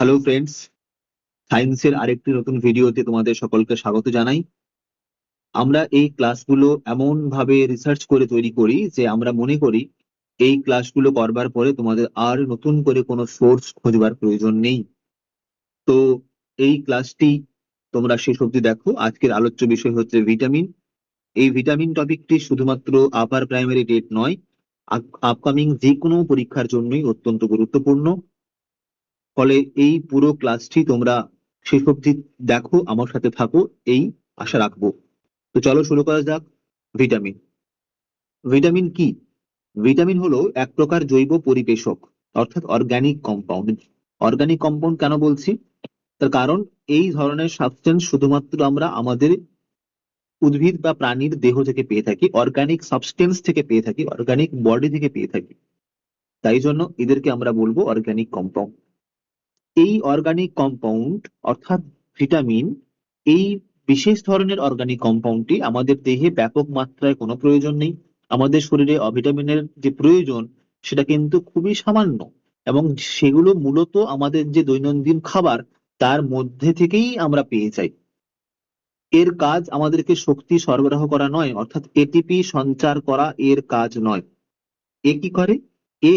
Hello friends, সায়েন্সের আরেকটি নতুন ভিডিওতে তোমাদের সকলকে স্বাগত জানাই। আমরা এই ক্লাসগুলো এমন ভাবে রিসার্চ করে তৈরি করি যে আমরা মনে করি এই ক্লাসগুলো করবার পরে তোমাদের আর নতুন করে কোনো সোর্স খোঁজবার প্রয়োজন নেই। তো এই ক্লাসটি তোমরা শেষ অবধি দেখো। আজকের আলোচ্য বিষয় হচ্ছে ভিটামিন। এই ভিটামিন টপিকটি শুধুমাত্র আপার প্রাইমারি টেট নয়, আপকামিং যে কোনো পরীক্ষার জন্যই অত্যন্ত গুরুত্বপূর্ণ। ফলে এই পুরো ক্লাসটি তোমরা শেষ অবধি দেখো, আমার সাথে থাকো, এই আশা রাখবো। তো চলো শুরু করা যাক। ভিটামিন। ভিটামিন কি? ভিটামিন হলো এক প্রকার জৈব পরিবেশক, অর্থাৎ অর্গানিক কম্পাউন্ড। অর্গানিক কম্পাউন্ড কেন বলছি? তার কারণ এই ধরনের সাবস্টেন্স শুধুমাত্র আমরা আমাদের উদ্ভিদ বা প্রাণীর দেহ থেকে পেয়ে থাকি, অর্গানিক সাবস্টেন্স থেকে পেয়ে থাকি, অর্গানিক বডি থেকে পেয়ে থাকি। তাই জন্য এদেরকে আমরা বলবো অর্গানিক কম্পাউন্ড। এই অর্গানিক কম্পাউন্ড অর্থাৎ ভিটামিন, এই বিশেষ ধরনের অর্গানিক কম্পাউন্ডটি আমাদের দেহে ব্যাপক মাত্রায় কোনো প্রয়োজন নেই। আমাদের শরীরে ভিটামিনের যে প্রয়োজন সেটা কিন্তু খুবই সামান্য, এবং সেগুলো মূলত আমাদের যে দৈনন্দিন খাবার তার মধ্যে থেকেই আমরা পেয়ে যাই। এর কাজ আমাদেরকে শক্তি সরবরাহ করা নয়, অর্থাৎ এটিপি সঞ্চার করা এর কাজ নয়। এ কি করে? এ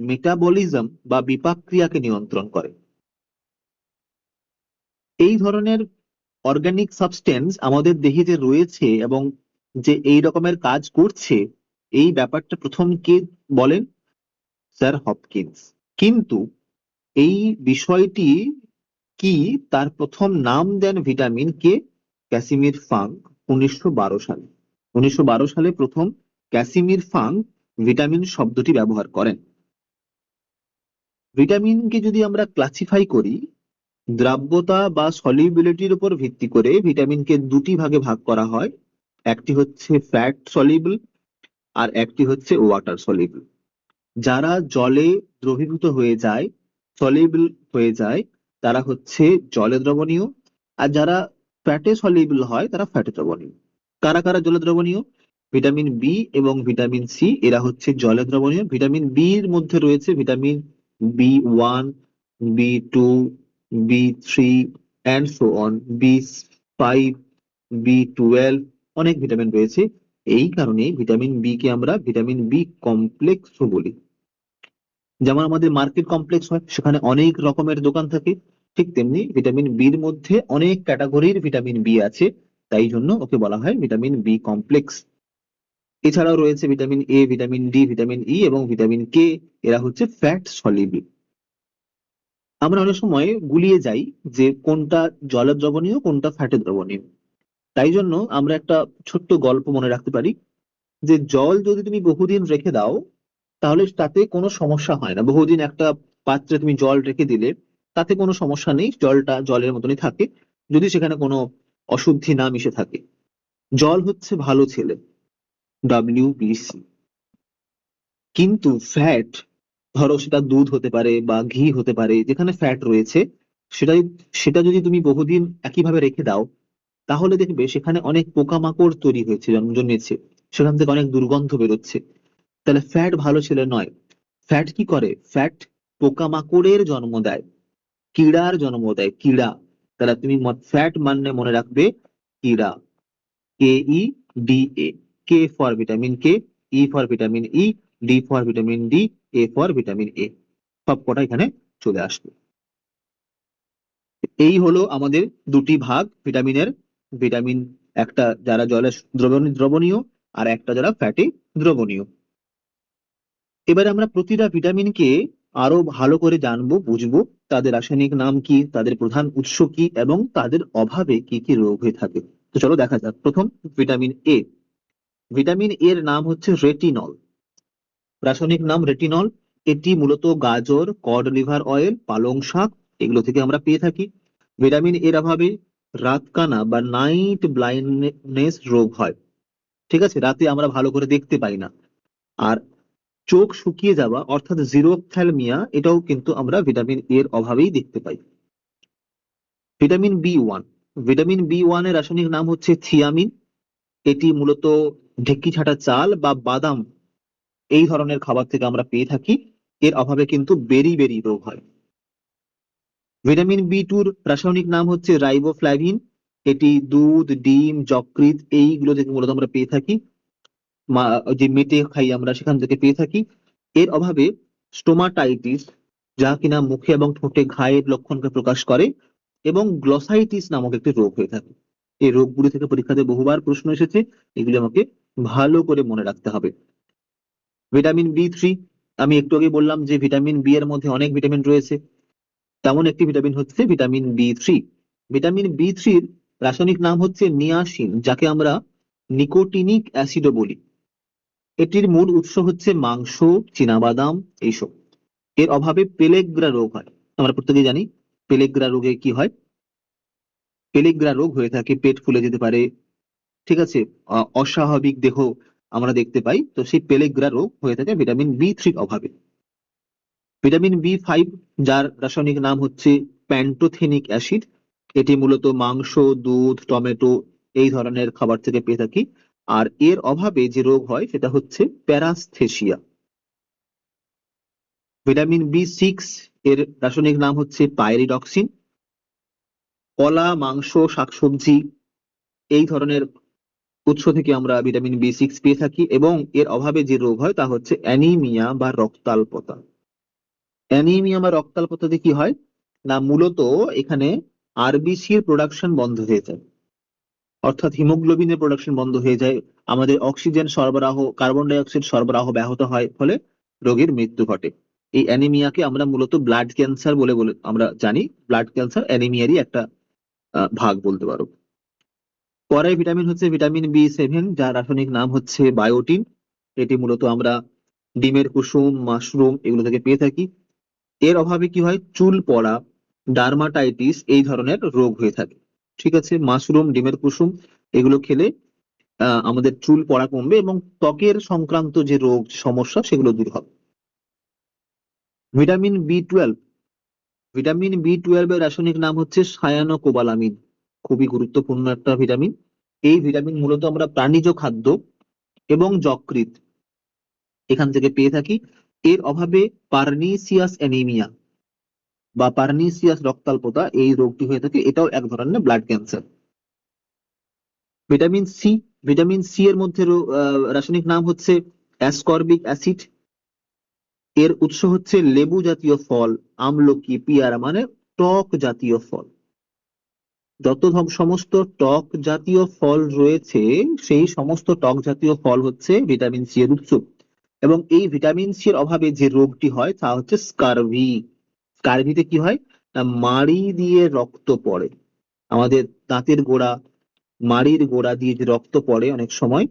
মেটাবলিজম বা বিপাক ক্রিয়াকে নিয়ন্ত্রণ করে। এই ধরনের অর্গানিক সাবস্টেন্স আমাদের দেহে যে রয়েছে এবং যে এই রকমের কাজ করছে, এই ব্যাপারটা প্রথম কে বলেন? Sir Hopkins. কিন্তু এই বিষয়টি কি, তার প্রথম নাম দেন ভিটামিন কে? ক্যাসিমির ফাঙ্ক 1912 সালে। 1912 সালে প্রথম ক্যাসিমির ফাঙ্ক ভিটামিন শব্দটি ব্যবহার করেন। ভিটামিনকে যদি আমরা ক্লাসিফাই করি, দ্রাব্যতা বা সলিউবিলিটির উপর ভিত্তি করে ভিটামিনকে দুটি ভাগে ভাগ করা হয়। একটি হচ্ছে ফ্যাট সলিউবল আর একটি হচ্ছে ওয়াটার সলিউবল। যারা জলে দ্রবীভূত হয়ে যায়, সলিউবল হয়ে যায়, তারা হচ্ছে জলে দ্রবণীয়। আর যারা ফ্যাটে সলিউবল হয় তারা ফ্যাটে দ্রবণীয়। কারা কারা জলে দ্রবণীয়? ভিটামিন বি এবং ভিটামিন সি, এরা হচ্ছে জলে দ্রবণীয়। ভিটামিন বি এর মধ্যে রয়েছে vitamin B 1, B 2, B 3 and so on, B 5, B 12, অনেক ভিটামিন রয়েছে। এই কারণে ভিটামিন বি কে আমরা ভিটামিন বি কমপ্লেক্স বলি। যেমন আমাদের মার্কেট কমপ্লেক্স হয়, সেখানে অনেক রকমের দোকান থাকে, ঠিক তেমনি ভিটামিন বির মধ্যে অনেক ক্যাটাগরির ভিটামিন বি আছে, তাই জন্য ওকে বলা হয় ভিটামিন বি কমপ্লেক্স। এছাড়াও রয়েছে vitamin A, vitamin D, vitamin E এবং ভিটামিন কে। এরা হচ্ছে ফ্যাট সলিউবল। আমরা অনেক সময় গুলিয়ে যাই যে কোনটা জলে দ্রবণীয় কোনটা ফ্যাটে দ্রবণীয়। তাই জন্য আমরা একটা ছোট্ট গল্প মনে রাখতে পারি যে জল যদি তুমি বহুদিন রেখে দাও তাহলে তাতে কোনো সমস্যা হয় না। বহুদিন একটা পাত্রে তুমি জল রেখে দিলে তাতে কোনো সমস্যা নেই, জলটা জলের মতনই থাকে, যদি সেখানে কোনো অশুদ্ধি না মিশে থাকে। জল হচ্ছে ভালো ছেলে, WBC। কিন্তু ফ্যাট, ধরো সেটা দুধ হতে পারে বা ঘি হতে পারে, যেখানে ফ্যাট রয়েছে, সেটা সেটা যদি তুমি বহুদিন একইভাবে রেখে দাও তাহলে দেখবে সেখানে অনেক পোকামাকড় তৈরি হয়েছে, জন্মেছে, সেখান থেকে অনেক দুর্গন্ধ বেরোচ্ছে। তাহলে ফ্যাট ভালো ছেলে নয়। ফ্যাট কি করে? ফ্যাট পোকামাকড়ের জন্ম দেয়, কীড়ার জন্ম দেয়, কীড়া। তাহলে তুমি ফ্যাট মানে মনে রাখবে কীড়া, KEDA। K for vitamin K, E for vitamin E, D for vitamin D, A for vitamin A. সব কটা এখানে চলে আসবে। এই হলো আমাদের দুটি ভাগ ভিটামিনের। ভিটামিন একটা যারা জলে দ্রবণীয়, আর একটা যারা ফ্যাটে দ্রবণীয়। এবার আমরা প্রতিটা ভিটামিনকে আরো ভালো করে জানবো, বুঝবো। তাদের রাসায়নিক নাম কি, তাদের প্রধান উৎস কি, এবং তাদের অভাবে কি কি রোগ হয়ে থাকে। তো চলো দেখা যাক। প্রথম, ভিটামিন এ। ভিটামিন এর নাম হচ্ছে রেটিনল। রাসায়নিক নাম রেটিনল। এটি মূলত গাজর, কড লিভার অয়েল, পালং শাক, এগুলো থেকে আমরা পেয়ে থাকি। ভিটামিন এর অভাবে রাতকানা বা নাইট ব্লাইন্ডনেস রোগ হয়। ঠিক আছে, রাতে আমরা ভালো করে দেখতে পাই না। আর চোখ শুকিয়ে যাওয়া অর্থাৎ জিরোপথ্যালমিয়া, এটাও কিন্তু আমরা ভিটামিন এর অভাবেই দেখতে পাই। Vitamin B 1। ভিটামিন বি 1 এর রাসায়নিক নাম হচ্ছে থিয়ামিন। এটি মূলত ঢেকি ছাটা চাল বা বাদাম, এই ধরনের খাবার থেকে আমরা পেয়ে থাকি। এর অভাবে কিন্তু বেরি বেরি রোগ হয়। ভিটামিন বি টুর রাসায়নিক নাম হচ্ছে রাইবোফ্লাভিন। এটি দুধ, ডিম, যকৃৎ এইগুলো থেকে মূলত আমরা পেয়ে থাকি। যে মেটে খাই আমরা সেখান থেকে পেয়ে থাকি। এর অভাবে স্টোমাটাইটিস, যা কিনা মুখে এবং ঠোঁটে ঘায়ের লক্ষণকে প্রকাশ করে, এবং গ্লসাইটিস নামক একটি রোগ হয়ে থাকে। এই রোগগুলি থেকে পরীক্ষাতে বহুবার প্রশ্ন এসেছে, এগুলি আমাকে ভালো করে মনে রাখতে হবে। ভিটামিন বি থ্রি, আমি একটু আগে বললাম যে ভিটামিন বি এর মধ্যে অনেক ভিটামিন রয়েছে, তেমন একটি ভিটামিন হচ্ছে vitamin B three. Vitamin B থ্রির রাসায়নিক নাম হচ্ছে নিয়াসিন, যাকে আমরা নিকোটিনিক অ্যাসিডও বলি। এটির মূল উৎস হচ্ছে মাংস, চীনাবাদাম এইসব। এর অভাবে পেলেগ্রা রোগ হয়। আমরা প্রত্যেকে জানি পেলেগ্রা রোগে কি হয়। পেলেগ্রা রোগ হয়ে থাকে, পেট ফুলে যেতে পারে, ঠিক আছে, অস্বাভাবিক দেহ আমরা দেখতে পাই, তো সেই পেলেগ্রা রোগ হয়ে থাকে ভিটামিন বি থ্রির অভাবে। ভিটামিন বি ফাইভ, যার রাসায়নিক নাম হচ্ছে প্যান্টোথেনিক অ্যাসিড, এটি মূলত মাংস, দুধ, টমেটো এই ধরনের খাবার থেকে পেয়ে থাকি। আর এর অভাবে যে রোগ হয় সেটা হচ্ছে প্যারাস্থেসিয়া। ভিটামিন বি সিক্স, এর রাসায়নিক নাম হচ্ছে পাইরিডক্সিন। কলা, মাংস, শাকসবজি এই ধরনের উৎস থেকে আমরা ভিটামিন বি সিক্স পেয়ে থাকি, এবং এর অভাবে যে রোগ হয় তা হচ্ছে অ্যানিমিয়া বা রক্তাল্পতা। অ্যানিমিয়া বা রক্তাল্পতাতে কি হয় না, মূলত এখানে আরবিসির প্রোডাকশন বন্ধ হয়ে যায়, অর্থাৎ হিমোগ্লোবিনের প্রোডাকশন বন্ধ হয়ে যায়। আমাদের অক্সিজেন সরবরাহ, কার্বন ডাই অক্সাইড সরবরাহ ব্যাহত হয়, ফলে রোগীর মৃত্যু ঘটে। এই অ্যানিমিয়াকে আমরা মূলত ব্লাড ক্যান্সার বলে বলে আমরা জানি। ব্লাড ক্যান্সার অ্যানিমিয়ারই একটা ভাগ বলতে পারো। পরের ভিটামিন হচ্ছে ভিটামিন বি সেভেন, যার রাসায়নিক নাম হচ্ছে বায়োটিন। এটি মূলত আমরা ডিমের কুসুম, মাশরুম এগুলো থেকে পেয়ে থাকি। এর অভাবে কি হয়, চুল পড়া, ডার্মাটাইটিস এই ধরনের রোগ হয়ে থাকে। ঠিক আছে, মাশরুম, ডিমের কুসুম এগুলো খেলে আমাদের চুল পড়া কমবে, এবং ত্বকের সংক্রান্ত যে রোগ সমস্যা সেগুলো দূর হবে। Vitamin B twelve, vitamin B twelve এর রাসায়নিক নাম হচ্ছে সায়ানোকোবালামিন। খুবই গুরুত্বপূর্ণ একটা ভিটামিন। এই ভিটামিন মূলত আমরা প্রাণীজ খাদ্য এবং যকৃৎ এখান থেকে পেয়ে থাকি। এর অভাবে পারনিসিয়াস অ্যানিমিয়া বা পারনিসিয়াস রক্তাল্পতা এই রোগটি হয়ে থাকে, এটাও এক ধরনের blood cancer. Vitamin C, vitamin C এর মধ্যে রাসায়নিক নাম হচ্ছে অ্যাসকর্বিক অ্যাসিড। এর উৎস হচ্ছে লেবু জাতীয় ফল, আমলকি, পেয়ারা, মানে টক জাতীয় ফল। যত সমস্ত টক জাতীয় ফল রয়েছে, সেই সমস্ত টক জাতীয় ফল হচ্ছে ভিটামিন সি এর উৎস। এবং এই ভিটামিন সি এর অভাবে যে রোগটি হয় তা হচ্ছে স্কারভি। স্কারভিতে কি হয় না, মাড়ি দিয়ে রক্ত পড়ে। আমাদের দাঁতের গোড়া, মাড়ির গোড়া দিয়ে যে রক্ত পড়ে অনেক সময়,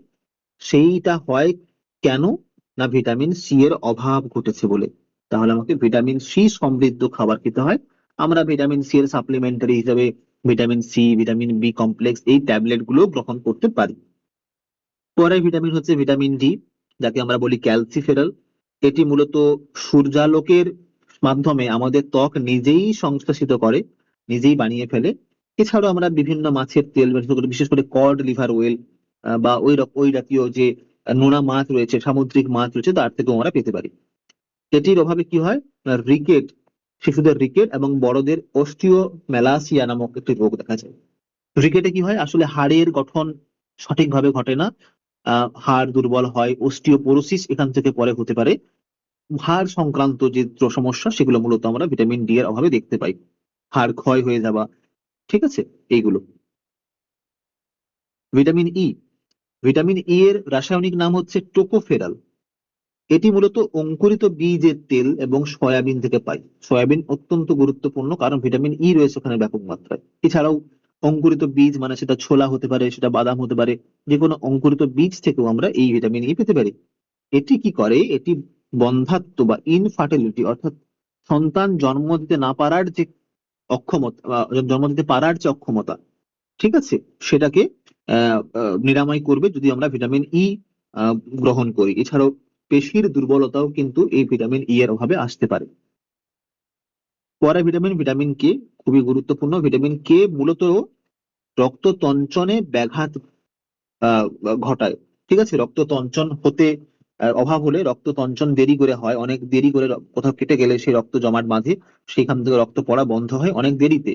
সেইটা হয় কেন না, ভিটামিন সি এর অভাব ঘটেছে বলে। তাহলে আমাকে ভিটামিন সি সমৃদ্ধ খাবার খেতে হয়। আমরা ভিটামিন সি এর সাপ্লিমেন্টারি হিসেবে vitamin C, vitamin B complex এই ট্যাবলেট গুলো গ্রহণ করতে পারি। পরের ভিটামিন হচ্ছে ভিটামিন ডি, যাকে আমরা বলি ক্যালসিফেরল। এটি মূলত সূর্যালোকের মাধ্যমে আমাদের ত্বক নিজেই সংশ্লেষিত করে, নিজেই বানিয়ে ফেলে। এছাড়াও আমরা বিভিন্ন মাছের তেল, বিশেষ করে কড লিভার ওয়েল বা ওই জাতীয় যে নোনা মাছ রয়েছে, সামুদ্রিক মাছ রয়েছে, তার থেকেও আমরা পেতে পারি। এটির অভাবে কি হয় না, রিকেট, শিশুদের রিকেট এবং বড়দের অস্টিওমেলাসিয়া নামক একটি রোগ দেখা যায়। রিকেটে কি হয়, আসলে হাড়ের গঠন সঠিকভাবে ঘটে না, হাড় দুর্বল হয়, অস্টিওপোরোসিস এখান থেকে পরে হতে পারে। হাড় সংক্রান্ত যে সমস্যা সেগুলো মূলত আমরা ভিটামিন ডি এর অভাবে দেখতে পাই। হাড় ক্ষয় হয়ে যাওয়া, ঠিক আছে, এইগুলো। ভিটামিন ই, ভিটামিন ই এর রাসায়নিক নাম হচ্ছে টোকোফেরাল। এটি মূলত অঙ্কুরিত বীজের তেল এবং সয়াবিন থেকে পাই। সয়াবিন অত্যন্ত গুরুত্বপূর্ণ, কারণ ভিটামিন ই রয়েছে ওখানে ব্যাপক মাত্রায়। এছাড়াও অঙ্কুরিত বীজ, মানে সেটা ছোলা হতে পারে, সেটা বাদাম হতে পারে, যে কোনো অঙ্কুরিত বীজ থেকেও আমরা এই ভিটামিন ই পেতে পারি। এটি কি করে, এটি বন্ধ্যাত্ব বা ইনফার্টিলিটি, অর্থাৎ সন্তান জন্ম দিতে না পারার যে অক্ষমতা, জন্ম দিতে পারার যে অক্ষমতা, ঠিক আছে, সেটাকে নিরাময় করবে যদি আমরা ভিটামিন ই গ্রহণ করি। এছাড়াও পেশির দুর্বলতাও কিন্তু এই ভিটামিন ই এর অভাবে আসতে পারে। পরে ভিটামিন ভিটামিন কে, খুবই গুরুত্বপূর্ণ। ভিটামিন কে মূলত রক্ত তঞ্চনে ব্যাঘাত ঘটায়। ঠিক আছে, রক্ত তঞ্চন হতে অভাব হলে রক্ত তঞ্চন দেরি করে হয়, অনেক দেরি করে কোথাও কেটে গেলে সেই রক্ত জমাট বাঁধে, সেখান থেকে রক্ত পড়া বন্ধ হয় অনেক দেরিতে।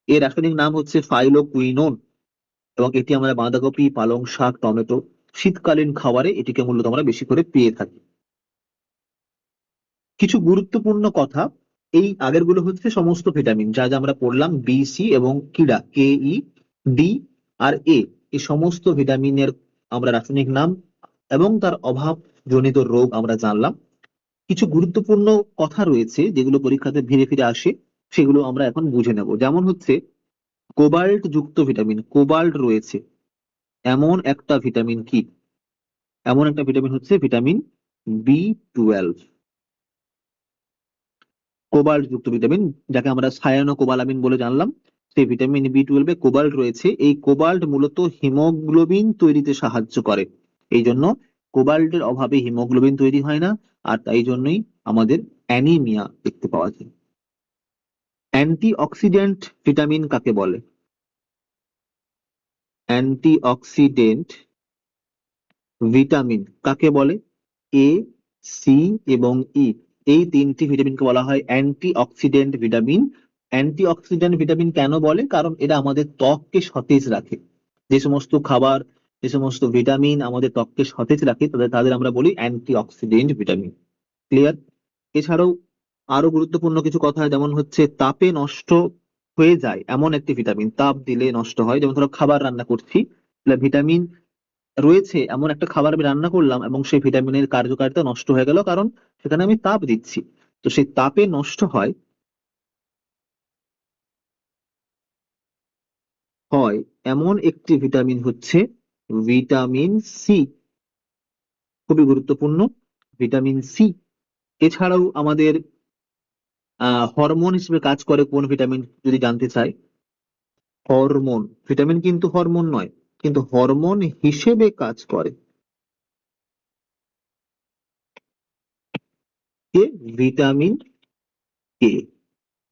এর রাসায়নিক নাম হচ্ছে ফাইলোকুইনোন, এবং এটি আমরা বাঁধাকপি, পালং শাক, টমেটো, শীতকালীন খাবারে এটিকে মূলত আমরা বেশি করে পেয়ে থাকি। কিছু গুরুত্বপূর্ণ কথা, এই আগের গুলো হচ্ছে সমস্ত ভিটামিন যা যা আমরা পড়লাম, বি, সি এবং কিডা, কে, ই, ডি আর এ, এই সমস্ত ভিটামিনের আমরা রাসায়নিক নাম এবং তার অভাব জনিত রোগ আমরা জানলাম। কিছু গুরুত্বপূর্ণ কথা রয়েছে যেগুলো পরীক্ষাতে ফিরে ফিরে আসে, সেগুলো আমরা এখন বুঝে নেব। যেমন হচ্ছে কোবাল্ট যুক্ত ভিটামিন, কোবাল্ট রয়েছে এমন একটা ভিটামিন কি? এমন একটা ভিটামিন হচ্ছে ভিটামিন বি 12। কোবাল্ট যুক্ত ভিটামিন, যাকে আমরা সায়ানোকোবালামিন বলে জানলাম, সেই ভিটামিন বি 12 কোবাল্ট রয়েছে। এই কোবাল্ট মূলত হিমোগ্লোবিন তৈরিতে সাহায্য করে, এই জন্য কোবাল্টের অভাবে হিমোগ্লোবিন তৈরি হয় না, আর তাই জন্যই আমাদের অ্যানিমিয়া দেখতে পাওয়া যায়। অ্যান্টিঅক্সিডেন্ট ভিটামিন কাকে বলে? অ্যান্টিঅক্সিডেন্ট ভিটামিন কাকে বলে? এ, সি এবং ই, এই তিনটি ভিটামিনকে বলা হয় অ্যান্টিঅক্সিডেন্ট ভিটামিন। অ্যান্টিঅক্সিডেন্ট ভিটামিন কেন বলে? কারণ এরা আমাদের ত্বককে সতেজ রাখে। যে সমস্ত খাবার, যে সমস্ত ভিটামিন আমাদের ত্বককে সতেজ রাখে তাদের তাদের আমরা বলি অ্যান্টিঅক্সিডেন্ট ভিটামিন। ক্লিয়ার? এছাড়াও আরো গুরুত্বপূর্ণ কিছু কথা, যেমন হচ্ছে তাপে নষ্ট হয়ে যায় এমন একটি ভিটামিন, তাপ দিলে নষ্ট হয়। যেমন ধরো খাবার রান্না করছি, ভিটামিন রয়েছে এমন একটা খাবার আমি রান্না করলাম এবং সেই ভিটামিনের কার্যকারিতা নষ্ট হয়ে গেল, কারণ সেখানে আমি তাপ দিচ্ছি। তো সেই তাপে নষ্ট হয় হয় এমন একটি ভিটামিন হচ্ছে ভিটামিন সি। খুবই গুরুত্বপূর্ণ ভিটামিন সি। এছাড়াও আমাদের হরমোন হিসেবে কাজ করে কোন ভিটামিন যদি জানতে চাই? হরমোন, ভিটামিন কিন্তু হরমোন নয়, কিন্তু হরমোন হিসেবে কাজ করে কে? Vitamin K.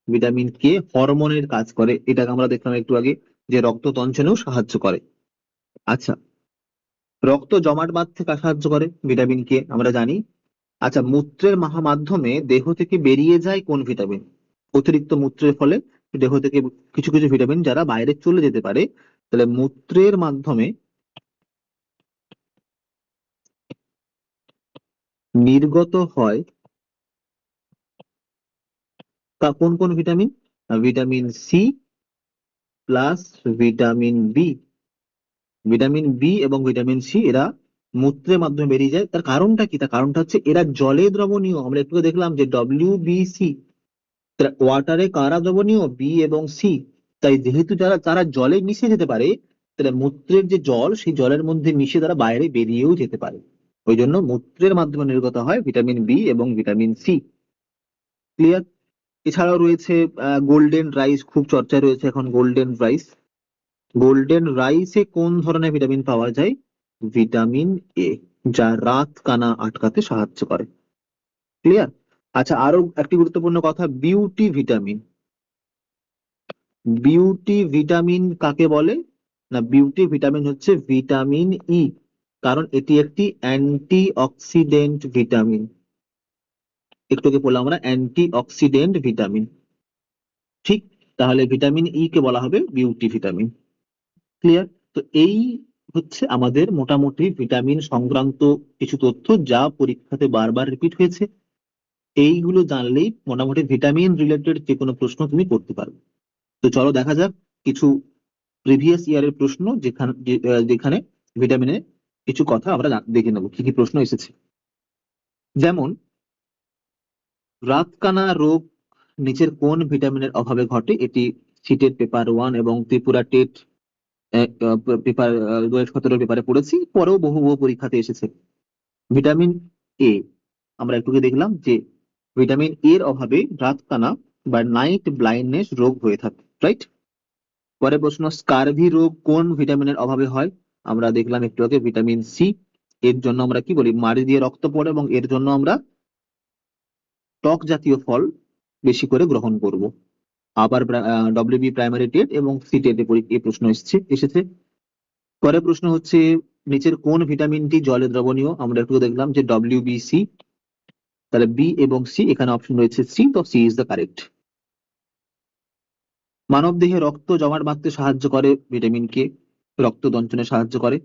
ভিটামিন কে হরমোনের কাজ করে, এটাকে আমরা দেখলাম একটু আগে যে রক্ত তঞ্চনেও সাহায্য করে। আচ্ছা, রক্ত জমাট বাঁধতে সাহায্য করে ভিটামিন কে আমরা জানি। আচ্ছা, মূত্রের মাধ্যমে দেহ থেকে বেরিয়ে যায় কোন ভিটামিন? অতিরিক্ত মূত্রের ফলে দেহ থেকে কিছু কিছু ভিটামিন যারা বাইরে চলে যেতে পারে, তাহলে মূত্রের মাধ্যমে নির্গত হয় কোন কোন vitamin? Vitamin C plus vitamin B. Vitamin B এবং ভিটামিন সি এরা মূত্রের মাধ্যমে বেরিয়ে যায়। তার কারণটা কি? তার কারণটা হচ্ছে এরা জলে দ্রবণীয়। আমরা একটু দেখলাম যে WBC, ওয়াটারে কারা দ্রবণীয়? বি এবং সি। তাই যেহেতু যারা তারা জলে মিশে যেতে পারে, তাহলে মূত্রের যে জল সেই জলের মধ্যে মিশে তারা বাইরে বেরিয়েও যেতে পারে। ওই জন্য মূত্রের মাধ্যমে নির্গত হয় ভিটামিন বি এবং ভিটামিন সি। ক্লিয়ার? এছাড়াও রয়েছে গোল্ডেন রাইস, খুব চর্চায় রয়েছে এখন গোল্ডেন রাইস। গোল্ডেন রাইসে কোন ধরনের ভিটামিন পাওয়া যায়? ভিটামিন এ, যা রাত কানা আটকাতে সাহায্য করে। ক্লিয়ার? আচ্ছা, আরো একটি গুরুত্বপূর্ণ কথা, বিউটি ভিটামিন। বিউটি ভিটামিন কাকে বলে? না, বিউটি ভিটামিন হচ্ছে ভিটামিন ই, কারণ এটি একটি অ্যান্টি অক্সিডেন্ট ভিটামিন। একটু আগে বললাম আমরা অ্যান্টি অক্সিডেন্ট ভিটামিন, ঠিক? তাহলে ভিটামিন ই কে বলা হবে বিউটি ভিটামিন। ক্লিয়ার? তো এই হচ্ছে আমাদের মোটামুটি ভিটামিন সংক্রান্ত কিছু তথ্য যা পরীক্ষাতে বারবার রিপিট হয়েছে। এইগুলো জানলেই মোটামুটি ভিটামিন রিলেটেড যে কোনো প্রশ্ন তুমি করতে পারবে। তো চলো দেখা যাক কিছু প্রিভিয়াস ইয়ারের প্রশ্ন, যেখানে ভিটামিনের কিছু কথা আমরা দেখে নেবো কি কি প্রশ্ন এসেছে। যেমন, রাতকানা রোগ নিচের কোন ভিটামিনের অভাবে ঘটে? এটি সিটেট পেপার 1 এবং ত্রিপুরা টেট পেপার 2017 পেপারে পড়েছি, পরেও বহু বহু পরীক্ষাতে এসেছে। ভিটামিন এ, আমরা একটু আগে দেখলাম যে ভিটামিন এর অভাবে রাতকানা বা নাইট ব্লাইন্ডনেস রোগ হয়ে থাকে, রাইট? পরে প্রশ্ন, স্কারভি রোগ কোন ভিটামিনের অভাবে হয়? আমরা দেখলাম একটু আগে ভিটামিন সি। এর জন্য আমরা কি বলি? মাড়ি দিয়ে রক্ত পড়ে, এবং এর জন্য আমরা টক জাতীয় ফল বেশি করে গ্রহণ করব। আবার WB প্রাইমারি টেট এবং সি টেটে এই প্রশ্ন এসেছে। পরে প্রশ্ন হচ্ছে নিচের কোন ভিটামিনটি জলে দ্রবণীয়? আমরা একটু দেখলাম যে WBC, তাহলে বি এবং সি, এখানে অপশন রয়েছে সি, তো সি ইজ দ্য কারেক্ট। মানব দেহে রক্ত জমাট বাঁধতে সাহায্য করে ভিটামিন কে, রক্ত দঞ্চনে সাহায্য করে।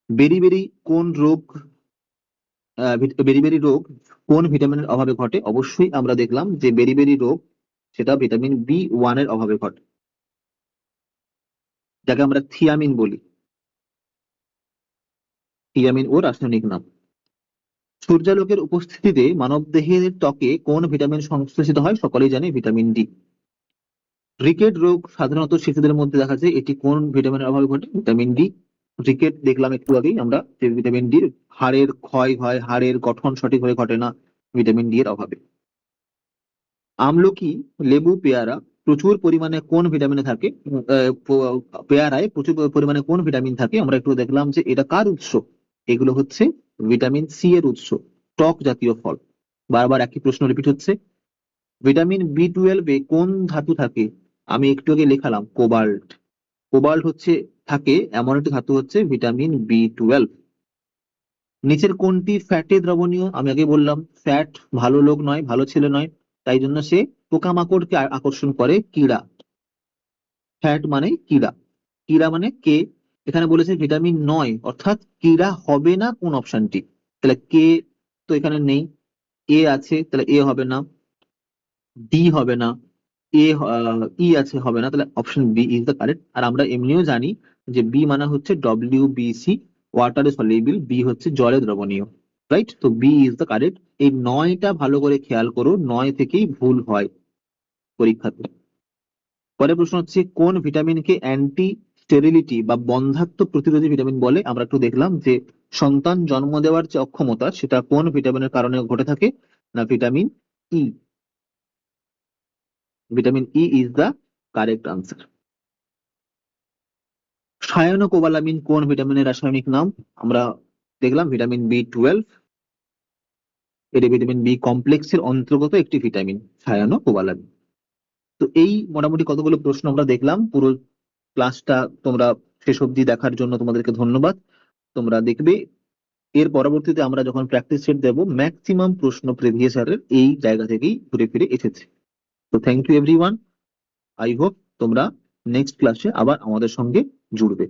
বেরিবেরি কোন রোগ বেরিবেরি রোগ কোন ভিটামিনের অভাবে ঘটে? অবশ্যই আমরা দেখলাম যে বেরিবেরি রোগ সেটা ভিটামিন B1 এর অভাবে ঘটে, যাকে আমরা থিয়ামিন বলি। থিয়ামিন ও রাসায়নিক নাম। সূর্যালোকের উপস্থিতিতে মানবদেহের ত্বকে কোন ভিটামিন সংশ্লেষিত হয়? সকলেই জানে ভিটামিন ডি। রিকেট রোগ সাধারণত শিশুদের মধ্যে দেখা যায়, এটি কোন ভিটামিনের অভাবে ঘটে? Vitamin D. রিকেট দেখলাম একটু আগেই আমরা যে ভিটামিন ডি, হাড়ের ক্ষয় হয়, হাড়ের গঠন সঠিকভাবে ঘটে না ভিটামিন ডি এর অভাবে। আমলকি, লেবু, পেয়ারা প্রচুর পরিমাণে কোন ভিটামিনে থাকে? পেয়ারায় প্রচুর পরিমাণে কোন ভিটামিন থাকে? আমরা একটু দেখলাম যে এটা কার উৎস, এগুলো হচ্ছে ভিটামিন সি এর উৎস, টক জাতীয় ফল। বারবার একই প্রশ্ন রিপিট হচ্ছে। ভিটামিন B12 এ কোন ধাতু থাকে? আমি একটু আগে লেখালাম কোবাল্ট। কোবাল্ট হচ্ছে থাকে এমন একটি ধাতু হচ্ছে ভিটামিন B12। নিচের কোনটি ফ্যাটে দ্রবণীয়? আমি আগে বললাম ফ্যাট ভালো লোক নয়, ভালো ছেলে নয়, তাই জন্য সে পোকামাকড়কে আকর্ষণ করে, কীড়া। ফ্যাট মানে কীড়া, কীড়া মানে কে। এখানে বলেছে ভিটামিন নয়, অর্থাৎ কীড়া হবে না কোন অপশনটি? তাহলে কে তো এখানে নেই, এ আছে, তাহলে এ হবে না, ডি হবে না, ই আছে, হবে না, তাহলে option B is the correct. আর আমরা এমনিও জানি যে বি মানে হচ্ছে WBC, ওয়াটারে সলিউবল, বি হচ্ছে জলে দ্রবণীয়, রাইট? তো বি ইজ দ্য কারেক্ট। এই নয়টা ভালো করে খেয়াল করো, নয় থেকেই ভুল হয় পরীক্ষাতে। পরের প্রশ্ন হচ্ছে কোন ভিটামিনকে অ্যান্টি স্টেরিলিটি বা বন্ধ্যাত্ব প্রতিরোধী ভিটামিন বলে? আমরা একটু দেখলাম যে সন্তান জন্ম দেওয়ার যে অক্ষমতা সেটা কোন ভিটামিনের কারণে ঘটে থাকে? না vitamin E. Vitamin E is the correct answer. Cyanocobalamin কোন ভিটামিনের রাসায়নিক নাম? আমরা দেখলাম ভিটামিন B12, এটি ভিটামিন বি কমপ্লেক্সের অন্তর্গত একটি ভিটামিন সায়ানোকোবালামিন। তো এই মোটামুটি কতগুলো প্রশ্ন আমরা দেখলাম। পুরো ক্লাসটা তোমরা শেষ অবধি দেখার জন্য তোমাদেরকে ধন্যবাদ। তোমরা দেখবে এর পরবর্তীতে আমরা যখন প্র্যাকটিস সেট দেব, ম্যাক্সিমাম প্রশ্ন প্রিভিয়াস ইয়ারের এই জায়গা থেকেই ঘুরে ফিরে এসেছে। তো thank you everyone. I hope তোমরা নেক্সট ক্লাসে আবার আমাদের সঙ্গে জুড়বে।